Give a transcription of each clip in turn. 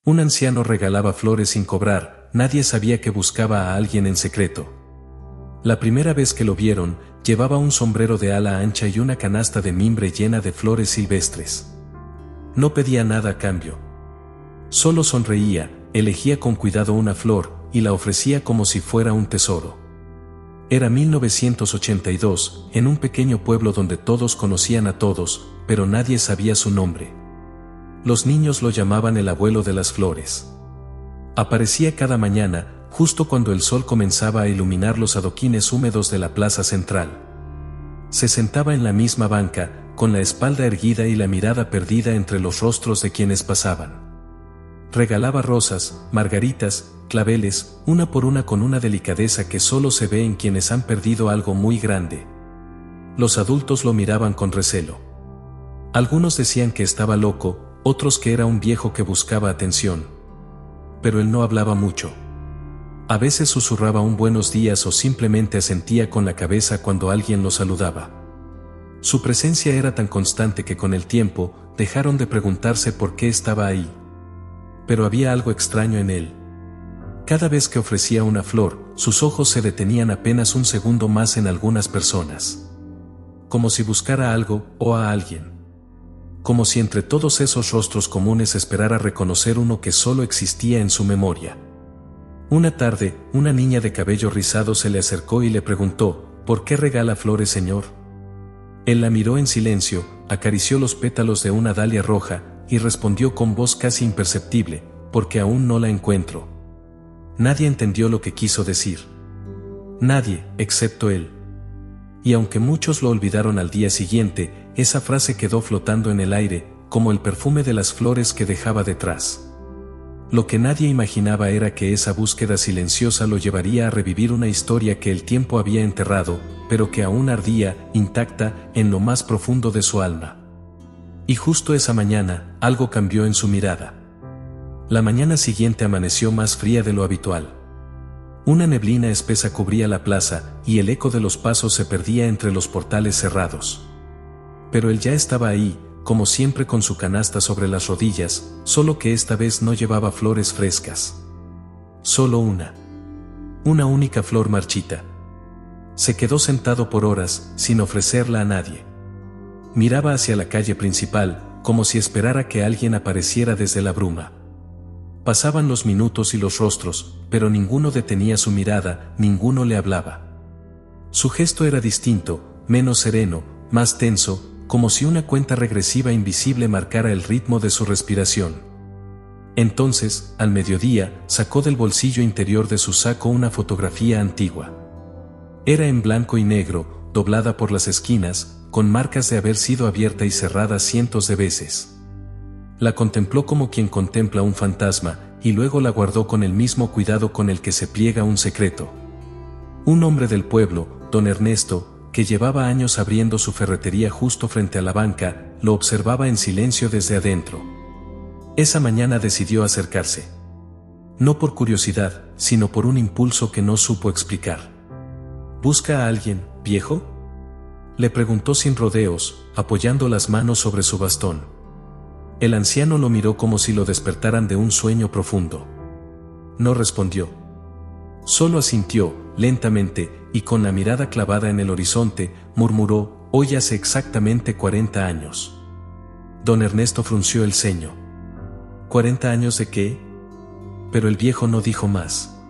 Un anciano regalaba flores sin cobrar, nadie sabía que buscaba a alguien en secreto. La primera vez que lo vieron, llevaba un sombrero de ala ancha y una canasta de mimbre llena de flores silvestres. No pedía nada a cambio. Solo sonreía, elegía con cuidado una flor, y la ofrecía como si fuera un tesoro. Era 1982, en un pequeño pueblo donde todos conocían a todos, pero nadie sabía su nombre. Los niños lo llamaban el abuelo de las flores. Aparecía cada mañana, justo cuando el sol comenzaba a iluminar los adoquines húmedos de la plaza central. Se sentaba en la misma banca, con la espalda erguida y la mirada perdida entre los rostros de quienes pasaban. Regalaba rosas, margaritas, claveles, una por una con una delicadeza que solo se ve en quienes han perdido algo muy grande. Los adultos lo miraban con recelo. Algunos decían que estaba loco, otros que era un viejo que buscaba atención. Pero él no hablaba mucho. A veces susurraba un buenos días o simplemente asentía con la cabeza cuando alguien lo saludaba. Su presencia era tan constante que con el tiempo, dejaron de preguntarse por qué estaba ahí. Pero había algo extraño en él. Cada vez que ofrecía una flor, sus ojos se detenían apenas un segundo más en algunas personas. Como si buscara algo o a alguien. Como si entre todos esos rostros comunes esperara reconocer uno que solo existía en su memoria. Una tarde, una niña de cabello rizado se le acercó y le preguntó, ¿por qué regala flores, señor? Él la miró en silencio, acarició los pétalos de una dalia roja, y respondió con voz casi imperceptible, porque aún no la encuentro. Nadie entendió lo que quiso decir. Nadie, excepto él. Y aunque muchos lo olvidaron al día siguiente, esa frase quedó flotando en el aire, como el perfume de las flores que dejaba detrás. Lo que nadie imaginaba era que esa búsqueda silenciosa lo llevaría a revivir una historia que el tiempo había enterrado, pero que aún ardía, intacta, en lo más profundo de su alma. Y justo esa mañana, algo cambió en su mirada. La mañana siguiente amaneció más fría de lo habitual. Una neblina espesa cubría la plaza, y el eco de los pasos se perdía entre los portales cerrados. Pero él ya estaba ahí, como siempre con su canasta sobre las rodillas, solo que esta vez no llevaba flores frescas. Solo una. Una única flor marchita. Se quedó sentado por horas, sin ofrecerla a nadie. Miraba hacia la calle principal, como si esperara que alguien apareciera desde la bruma. Pasaban los minutos y los rostros, pero ninguno detenía su mirada, ninguno le hablaba. Su gesto era distinto, menos sereno, más tenso, como si una cuenta regresiva invisible marcara el ritmo de su respiración. Entonces, al mediodía, sacó del bolsillo interior de su saco una fotografía antigua. Era en blanco y negro, doblada por las esquinas, con marcas de haber sido abierta y cerrada cientos de veces. La contempló como quien contempla un fantasma, y luego la guardó con el mismo cuidado con el que se pliega un secreto. Un hombre del pueblo, don Ernesto, que llevaba años abriendo su ferretería justo frente a la banca, lo observaba en silencio desde adentro. Esa mañana decidió acercarse. No por curiosidad, sino por un impulso que no supo explicar. ¿Busca a alguien, viejo?, le preguntó sin rodeos, apoyando las manos sobre su bastón. El anciano lo miró como si lo despertaran de un sueño profundo. No respondió. Solo asintió, lentamente, y con la mirada clavada en el horizonte, murmuró, hoy hace exactamente 40 años. Don Ernesto frunció el ceño. ¿40 años de qué? Pero el viejo no dijo más.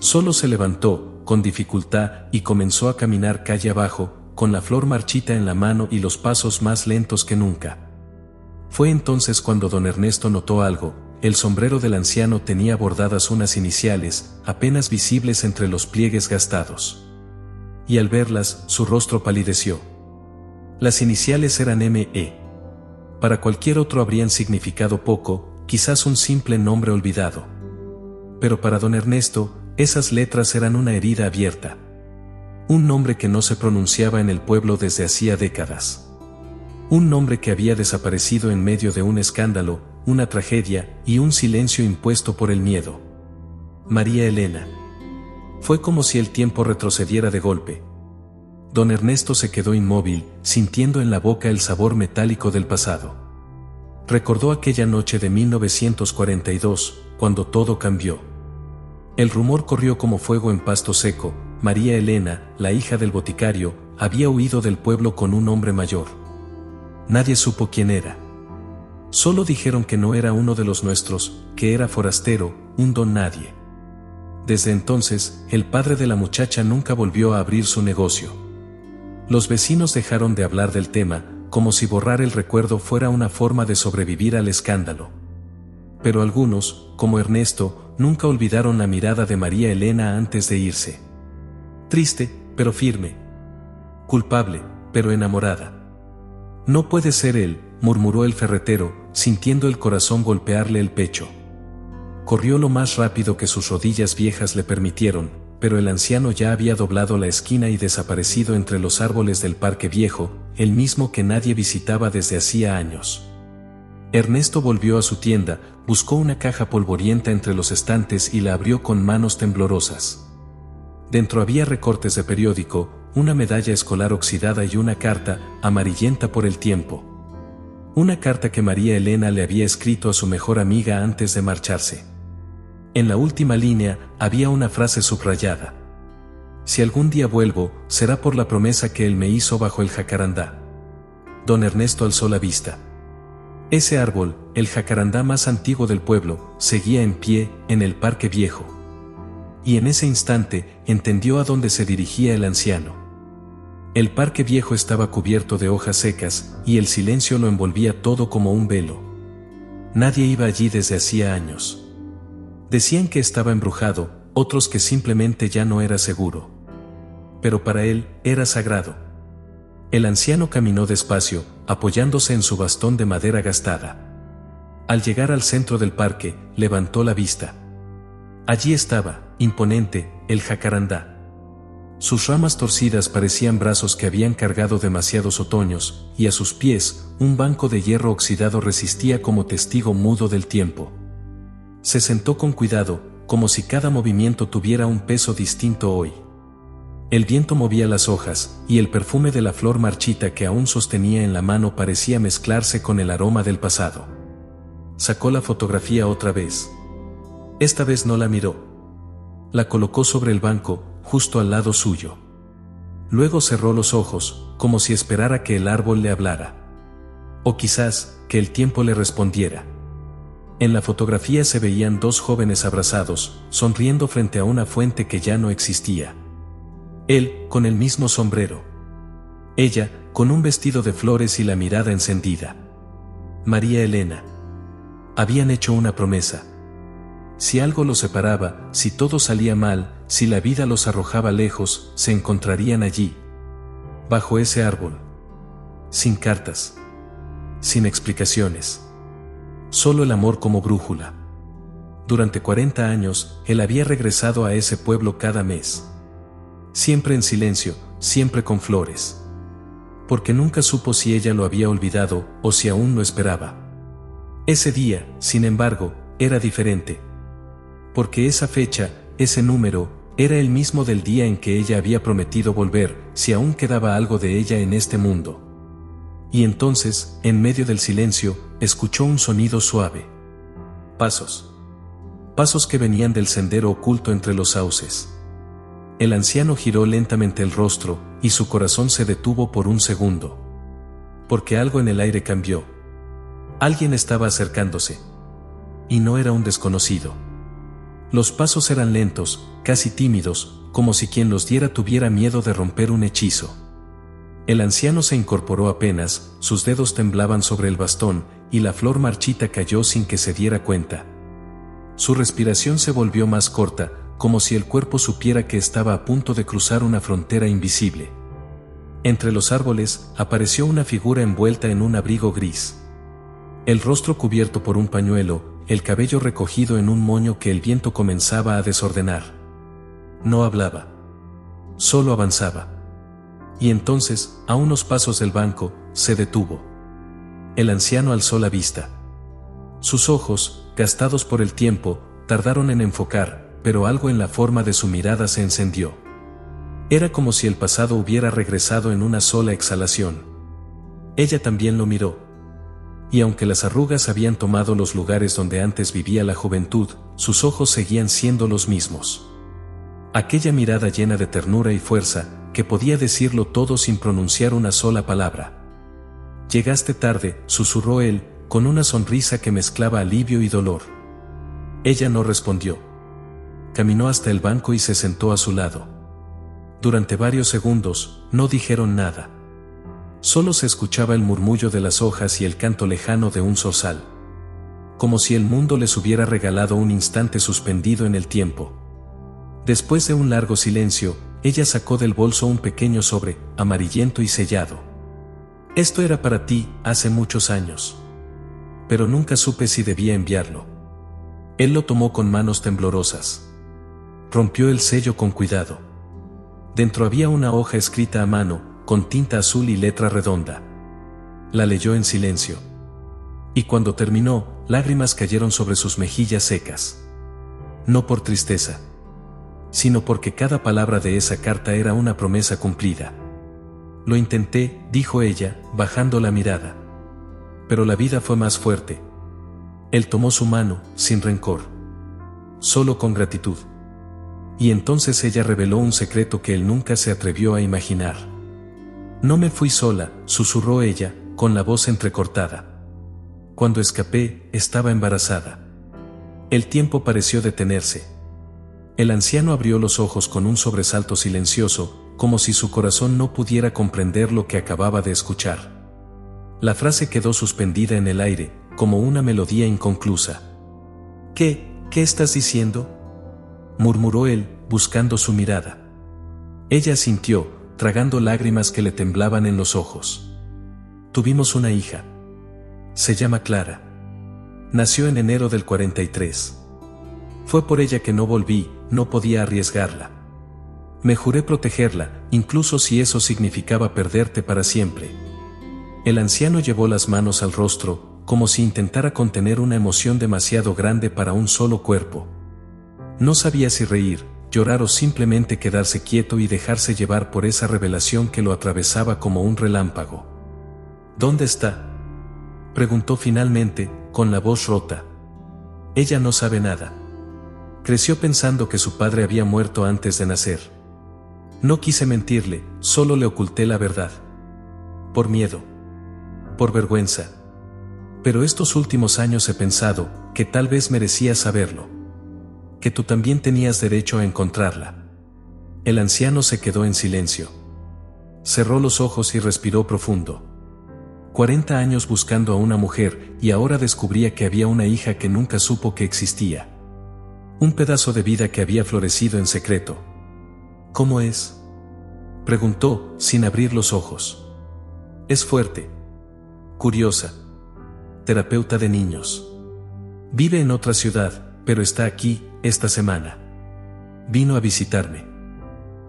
Solo se levantó, con dificultad, y comenzó a caminar calle abajo, con la flor marchita en la mano y los pasos más lentos que nunca. Fue entonces cuando don Ernesto notó algo. El sombrero del anciano tenía bordadas unas iniciales, apenas visibles entre los pliegues gastados. Y al verlas, su rostro palideció. Las iniciales eran M.E. Para cualquier otro habrían significado poco, quizás un simple nombre olvidado. Pero para don Ernesto, esas letras eran una herida abierta. Un nombre que no se pronunciaba en el pueblo desde hacía décadas. Un nombre que había desaparecido en medio de un escándalo, una tragedia y un silencio impuesto por el miedo. María Elena. Fue como si el tiempo retrocediera de golpe. Don Ernesto se quedó inmóvil, sintiendo en la boca el sabor metálico del pasado. Recordó aquella noche de 1942, cuando todo cambió. El rumor corrió como fuego en Pasto Seco. María Elena, la hija del boticario, había huido del pueblo con un hombre mayor. Nadie supo quién era. Solo dijeron que no era uno de los nuestros, que era forastero, un don nadie. Desde entonces, el padre de la muchacha nunca volvió a abrir su negocio. Los vecinos dejaron de hablar del tema, como si borrar el recuerdo fuera una forma de sobrevivir al escándalo. Pero algunos, como Ernesto, nunca olvidaron la mirada de María Elena antes de irse. Triste, pero firme. Culpable, pero enamorada. No puede ser él, murmuró el ferretero, sintiendo el corazón golpearle el pecho. Corrió lo más rápido que sus rodillas viejas le permitieron, pero el anciano ya había doblado la esquina y desaparecido entre los árboles del Parque Viejo, el mismo que nadie visitaba desde hacía años. Ernesto volvió a su tienda, buscó una caja polvorienta entre los estantes y la abrió con manos temblorosas. Dentro había recortes de periódico, una medalla escolar oxidada y una carta, amarillenta por el tiempo. Una carta que María Elena le había escrito a su mejor amiga antes de marcharse. En la última línea había una frase subrayada. Si algún día vuelvo, será por la promesa que él me hizo bajo el jacarandá. Don Ernesto alzó la vista. Ese árbol, el jacarandá más antiguo del pueblo, seguía en pie, en el Parque Viejo. Y en ese instante, entendió a dónde se dirigía el anciano. El Parque Viejo estaba cubierto de hojas secas, y el silencio lo envolvía todo como un velo. Nadie iba allí desde hacía años. Decían que estaba embrujado, otros que simplemente ya no era seguro. Pero para él, era sagrado. El anciano caminó despacio, apoyándose en su bastón de madera gastada. Al llegar al centro del parque, levantó la vista. Allí estaba, imponente, el jacarandá. Sus ramas torcidas parecían brazos que habían cargado demasiados otoños, y a sus pies, un banco de hierro oxidado resistía como testigo mudo del tiempo. Se sentó con cuidado, como si cada movimiento tuviera un peso distinto hoy. El viento movía las hojas, y el perfume de la flor marchita que aún sostenía en la mano parecía mezclarse con el aroma del pasado. Sacó la fotografía otra vez. Esta vez no la miró. La colocó sobre el banco, justo al lado suyo. Luego cerró los ojos, como si esperara que el árbol le hablara. O quizás, que el tiempo le respondiera. En la fotografía se veían dos jóvenes abrazados, sonriendo frente a una fuente que ya no existía. Él, con el mismo sombrero. Ella, con un vestido de flores y la mirada encendida. María Elena. Habían hecho una promesa. Si algo los separaba, si todo salía mal, si la vida los arrojaba lejos, se encontrarían allí. Bajo ese árbol. Sin cartas. Sin explicaciones. Solo el amor como brújula. Durante 40 años, él había regresado a ese pueblo cada mes. Siempre en silencio, siempre con flores. Porque nunca supo si ella lo había olvidado o si aún lo esperaba. Ese día, sin embargo, era diferente. Porque esa fecha, ese número, era el mismo del día en que ella había prometido volver, si aún quedaba algo de ella en este mundo. Y entonces, en medio del silencio, escuchó un sonido suave. Pasos. Pasos que venían del sendero oculto entre los sauces. El anciano giró lentamente el rostro, y su corazón se detuvo por un segundo. Porque algo en el aire cambió. Alguien estaba acercándose. Y no era un desconocido. Los pasos eran lentos, casi tímidos, como si quien los diera tuviera miedo de romper un hechizo. El anciano se incorporó apenas, sus dedos temblaban sobre el bastón, y la flor marchita cayó sin que se diera cuenta. Su respiración se volvió más corta, como si el cuerpo supiera que estaba a punto de cruzar una frontera invisible. Entre los árboles, apareció una figura envuelta en un abrigo gris. El rostro cubierto por un pañuelo, el cabello recogido en un moño que el viento comenzaba a desordenar. No hablaba. Solo avanzaba. Y entonces, a unos pasos del banco, se detuvo. El anciano alzó la vista. Sus ojos, gastados por el tiempo, tardaron en enfocar, pero algo en la forma de su mirada se encendió. Era como si el pasado hubiera regresado en una sola exhalación. Ella también lo miró. Y aunque las arrugas habían tomado los lugares donde antes vivía la juventud, sus ojos seguían siendo los mismos. Aquella mirada llena de ternura y fuerza, que podía decirlo todo sin pronunciar una sola palabra. «Llegaste tarde», susurró él, con una sonrisa que mezclaba alivio y dolor. Ella no respondió. Caminó hasta el banco y se sentó a su lado. Durante varios segundos, no dijeron nada. Solo se escuchaba el murmullo de las hojas y el canto lejano de un zorzal. Como si el mundo les hubiera regalado un instante suspendido en el tiempo. Después de un largo silencio, ella sacó del bolso un pequeño sobre, amarillento y sellado. «Esto era para ti, hace muchos años. Pero nunca supe si debía enviarlo». Él lo tomó con manos temblorosas. Rompió el sello con cuidado. Dentro había una hoja escrita a mano, con tinta azul y letra redonda. La leyó en silencio. Y cuando terminó, lágrimas cayeron sobre sus mejillas secas. No por tristeza, sino porque cada palabra de esa carta era una promesa cumplida. «Lo intenté», dijo ella, bajando la mirada. «Pero la vida fue más fuerte». Él tomó su mano, sin rencor. Solo con gratitud. Y entonces ella reveló un secreto que él nunca se atrevió a imaginar. «No me fui sola», susurró ella, con la voz entrecortada. «Cuando escapé, estaba embarazada». El tiempo pareció detenerse. El anciano abrió los ojos con un sobresalto silencioso, como si su corazón no pudiera comprender lo que acababa de escuchar. La frase quedó suspendida en el aire, como una melodía inconclusa. ¿Qué estás diciendo?», murmuró él, buscando su mirada. Ella asintió, tragando lágrimas que le temblaban en los ojos. «Tuvimos una hija. Se llama Clara. Nació en enero del 43. Fue por ella que no volví, no podía arriesgarla. Me juré protegerla, incluso si eso significaba perderte para siempre». El anciano llevó las manos al rostro, como si intentara contener una emoción demasiado grande para un solo cuerpo. No sabía si reír, llorar o simplemente quedarse quieto y dejarse llevar por esa revelación que lo atravesaba como un relámpago. «¿Dónde está?», preguntó finalmente, con la voz rota. Ella no sabe nada. Creció pensando que su padre había muerto antes de nacer. No quise mentirle, solo le oculté la verdad. Por miedo. Por vergüenza. Pero estos últimos años he pensado que tal vez merecía saberlo. Que tú también tenías derecho a encontrarla». El anciano se quedó en silencio. Cerró los ojos y respiró profundo. 40 años buscando a una mujer, y ahora descubría que había una hija que nunca supo que existía. Un pedazo de vida que había florecido en secreto. «¿Cómo es?», preguntó, sin abrir los ojos. «Es fuerte. Curiosa. Terapeuta de niños. Vive en otra ciudad, pero está aquí, esta semana. Vino a visitarme.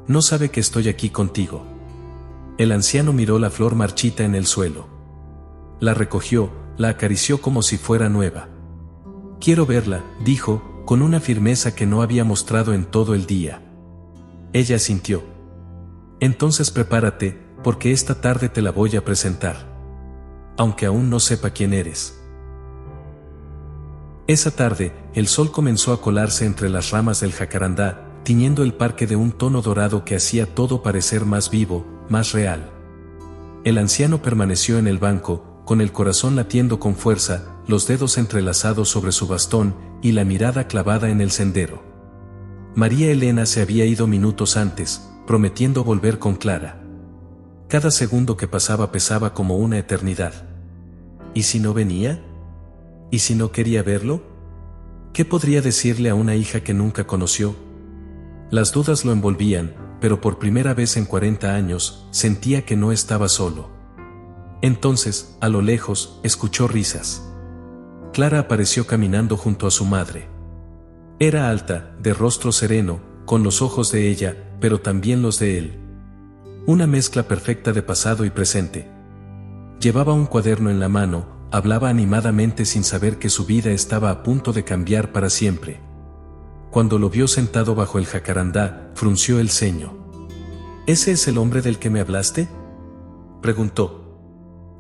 No sabe que estoy aquí contigo». El anciano miró la flor marchita en el suelo. La recogió, la acarició como si fuera nueva. «Quiero verla», dijo, con una firmeza que no había mostrado en todo el día. Ella asintió. «Entonces prepárate, porque esta tarde te la voy a presentar. Aunque aún no sepa quién eres». Esa tarde, el sol comenzó a colarse entre las ramas del jacarandá, tiñendo el parque de un tono dorado que hacía todo parecer más vivo, más real. El anciano permaneció en el banco, con el corazón latiendo con fuerza, los dedos entrelazados sobre su bastón y la mirada clavada en el sendero. María Elena se había ido minutos antes, prometiendo volver con Clara. Cada segundo que pasaba pesaba como una eternidad. ¿Y si no venía? ¿Y si no quería verlo? ¿Qué podría decirle a una hija que nunca conoció? Las dudas lo envolvían, pero por primera vez en 40 años, sentía que no estaba solo. Entonces, a lo lejos, escuchó risas. Clara apareció caminando junto a su madre. Era alta, de rostro sereno, con los ojos de ella, pero también los de él. Una mezcla perfecta de pasado y presente. Llevaba un cuaderno en la mano, hablaba animadamente sin saber que su vida estaba a punto de cambiar para siempre. Cuando lo vio sentado bajo el jacarandá, frunció el ceño. ¿Ese es el hombre del que me hablaste?, preguntó.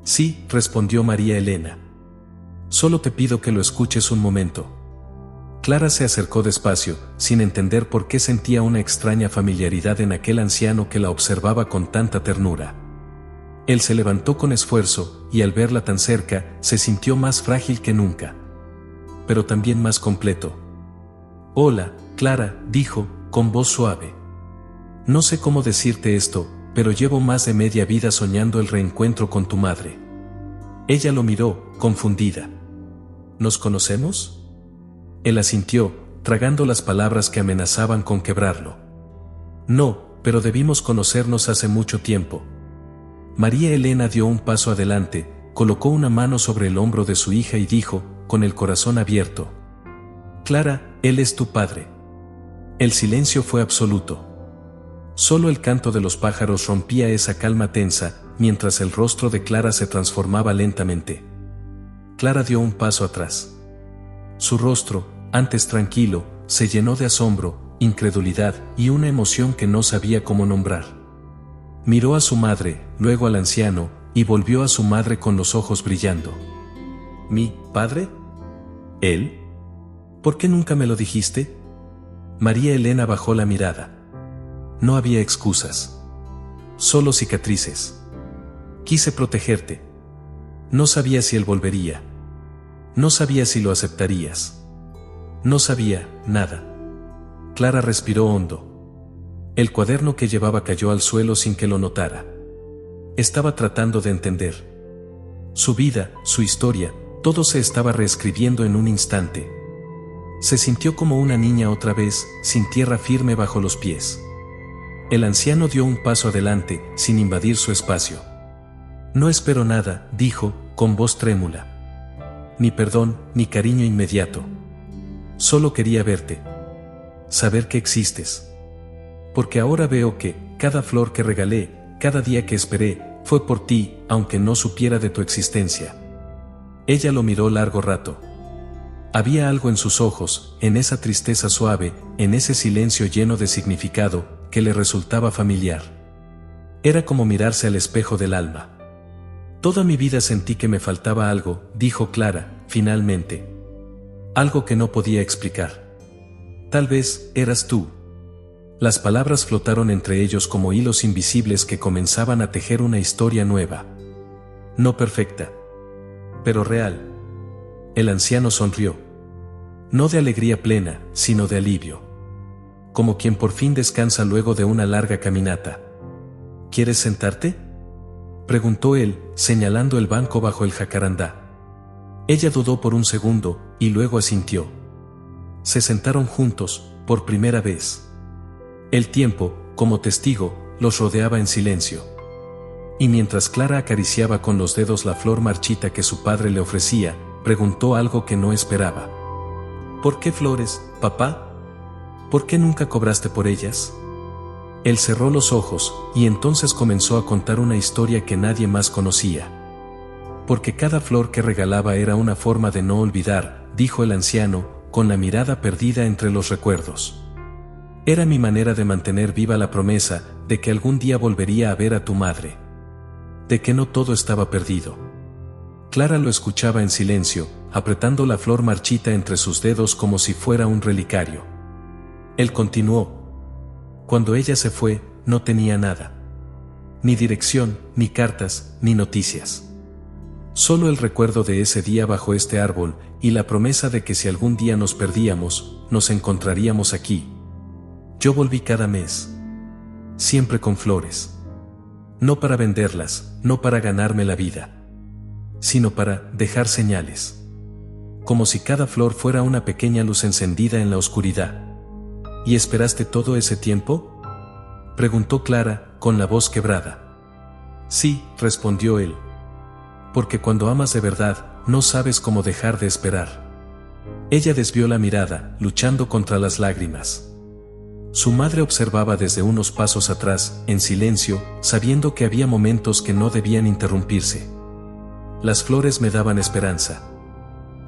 Sí, respondió María Elena. Solo te pido que lo escuches un momento. Clara se acercó despacio, sin entender por qué sentía una extraña familiaridad en aquel anciano que la observaba con tanta ternura. Él se levantó con esfuerzo, y al verla tan cerca, se sintió más frágil que nunca. Pero también más completo. «Hola, Clara», dijo, con voz suave. «No sé cómo decirte esto, pero llevo más de media vida soñando el reencuentro con tu madre». Ella lo miró, confundida. «¿Nos conocemos?». Él asintió, tragando las palabras que amenazaban con quebrarlo. «No, pero debimos conocernos hace mucho tiempo». María Elena dio un paso adelante, colocó una mano sobre el hombro de su hija y dijo, con el corazón abierto: «Clara, él es tu padre». El silencio fue absoluto. Solo el canto de los pájaros rompía esa calma tensa, mientras el rostro de Clara se transformaba lentamente. Clara dio un paso atrás. Su rostro, antes tranquilo, se llenó de asombro, incredulidad y una emoción que no sabía cómo nombrar. Miró a su madre, luego al anciano, y volvió a su madre con los ojos brillando. «¿Mi padre? ¿Él? ¿Por qué nunca me lo dijiste?». María Elena bajó la mirada. No había excusas. Solo cicatrices. «Quise protegerte. No sabía si él volvería. No sabía si lo aceptarías. No sabía nada». Clara respiró hondo. El cuaderno que llevaba cayó al suelo sin que lo notara. Estaba tratando de entender. Su vida, su historia, todo se estaba reescribiendo en un instante. Se sintió como una niña otra vez, sin tierra firme bajo los pies. El anciano dio un paso adelante, sin invadir su espacio. «No espero nada», dijo, con voz trémula. «Ni perdón, ni cariño inmediato. Solo quería verte. Saber que existes. Porque ahora veo que, cada flor que regalé, cada día que esperé, fue por ti, aunque no supiera de tu existencia». Ella lo miró largo rato. Había algo en sus ojos, en esa tristeza suave, en ese silencio lleno de significado, que le resultaba familiar. Era como mirarse al espejo del alma. «Toda mi vida sentí que me faltaba algo», dijo Clara, finalmente. «Algo que no podía explicar. Tal vez, eras tú». Las palabras flotaron entre ellos como hilos invisibles que comenzaban a tejer una historia nueva. No perfecta, pero real. El anciano sonrió. No de alegría plena, sino de alivio. Como quien por fin descansa luego de una larga caminata. «¿Quieres sentarte?», preguntó él, señalando el banco bajo el jacarandá. Ella dudó por un segundo, y luego asintió. Se sentaron juntos, por primera vez. El tiempo, como testigo, los rodeaba en silencio. Y mientras Clara acariciaba con los dedos la flor marchita que su padre le ofrecía, preguntó algo que no esperaba. «¿Por qué flores, papá? ¿Por qué nunca cobraste por ellas?». Él cerró los ojos, y entonces comenzó a contar una historia que nadie más conocía. «Porque cada flor que regalaba era una forma de no olvidar», dijo el anciano, con la mirada perdida entre los recuerdos. «Era mi manera de mantener viva la promesa de que algún día volvería a ver a tu madre. De que no todo estaba perdido». Clara lo escuchaba en silencio, apretando la flor marchita entre sus dedos como si fuera un relicario. Él continuó. «Cuando ella se fue, no tenía nada. Ni dirección, ni cartas, ni noticias. Solo el recuerdo de ese día bajo este árbol, y la promesa de que si algún día nos perdíamos, nos encontraríamos aquí. Yo volví cada mes. Siempre con flores. No para venderlas, no para ganarme la vida, sino para dejar señales. Como si cada flor fuera una pequeña luz encendida en la oscuridad». «¿Y esperaste todo ese tiempo?», preguntó Clara, con la voz quebrada. «Sí», respondió él. «Porque cuando amas de verdad, no sabes cómo dejar de esperar». Ella desvió la mirada, luchando contra las lágrimas. Su madre observaba desde unos pasos atrás, en silencio, sabiendo que había momentos que no debían interrumpirse. «Las flores me daban esperanza.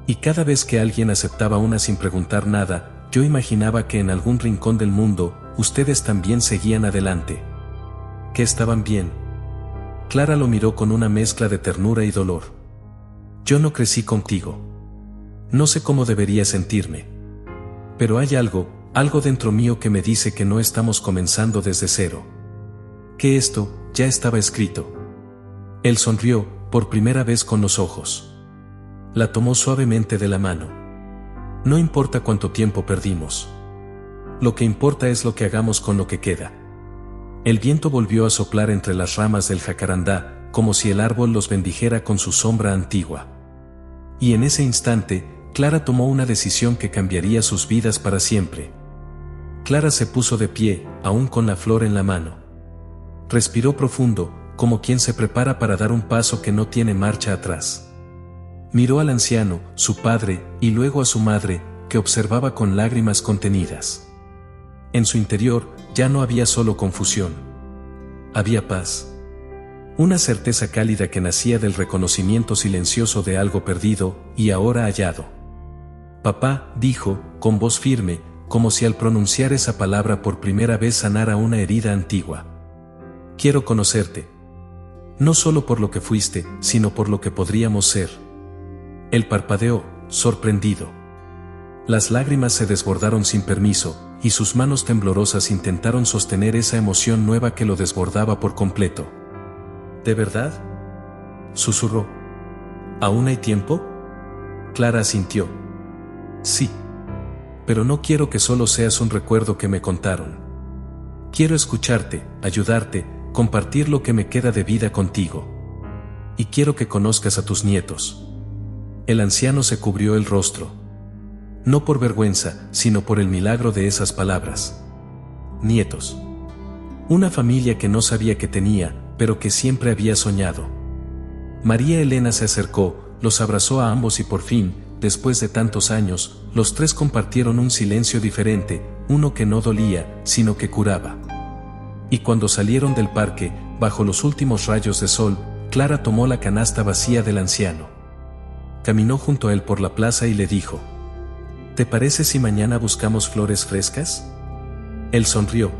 Y cada vez que alguien aceptaba una sin preguntar nada, yo imaginaba que en algún rincón del mundo, ustedes también seguían adelante. Que estaban bien». Clara lo miró con una mezcla de ternura y dolor. «Yo no crecí contigo. No sé cómo debería sentirme. Pero hay algo dentro mío que me dice que no estamos comenzando desde cero. Que esto ya estaba escrito. Él sonrió, por primera vez con los ojos. La tomó suavemente de la mano. No importa cuánto tiempo perdimos. Lo que importa es lo que hagamos con lo que queda. El viento volvió a soplar entre las ramas del jacarandá, como si el árbol los bendijera con su sombra antigua. Y en ese instante, Clara tomó una decisión que cambiaría sus vidas para siempre. Clara se puso de pie, aún con la flor en la mano. Respiró profundo, como quien se prepara para dar un paso que no tiene marcha atrás. Miró al anciano, su padre, y luego a su madre, que observaba con lágrimas contenidas. En su interior, ya no había solo confusión. Había paz. Una certeza cálida que nacía del reconocimiento silencioso de algo perdido, y ahora hallado. Papá, dijo, con voz firme, como si al pronunciar esa palabra por primera vez sanara una herida antigua. Quiero conocerte. No solo por lo que fuiste, sino por lo que podríamos ser. Él parpadeó, sorprendido. Las lágrimas se desbordaron sin permiso, y sus manos temblorosas intentaron sostener esa emoción nueva que lo desbordaba por completo. ¿De verdad?, susurró. ¿Aún hay tiempo? Clara asintió. Sí. Pero no quiero que solo seas un recuerdo que me contaron. Quiero escucharte, ayudarte, compartir lo que me queda de vida contigo. Y quiero que conozcas a tus nietos. El anciano se cubrió el rostro. No por vergüenza, sino por el milagro de esas palabras. Nietos. Una familia que no sabía que tenía, pero que siempre había soñado. María Elena se acercó, los abrazó a ambos y por fin, después de tantos años, los tres compartieron un silencio diferente, uno que no dolía, sino que curaba. Y cuando salieron del parque, bajo los últimos rayos de sol, Clara tomó la canasta vacía del anciano. Caminó junto a él por la plaza y le dijo: ¿te parece si mañana buscamos flores frescas? Él sonrió.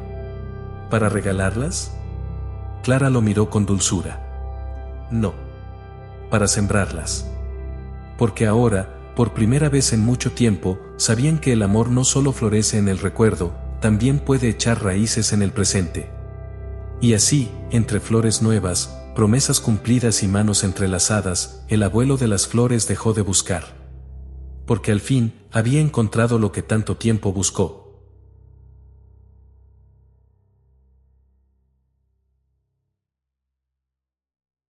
¿Para regalarlas? Clara lo miró con dulzura. No. Para sembrarlas. Porque ahora, por primera vez en mucho tiempo, sabían que el amor no solo florece en el recuerdo, también puede echar raíces en el presente. Y así, entre flores nuevas, promesas cumplidas y manos entrelazadas, el abuelo de las flores dejó de buscar. Porque al fin, había encontrado lo que tanto tiempo buscó.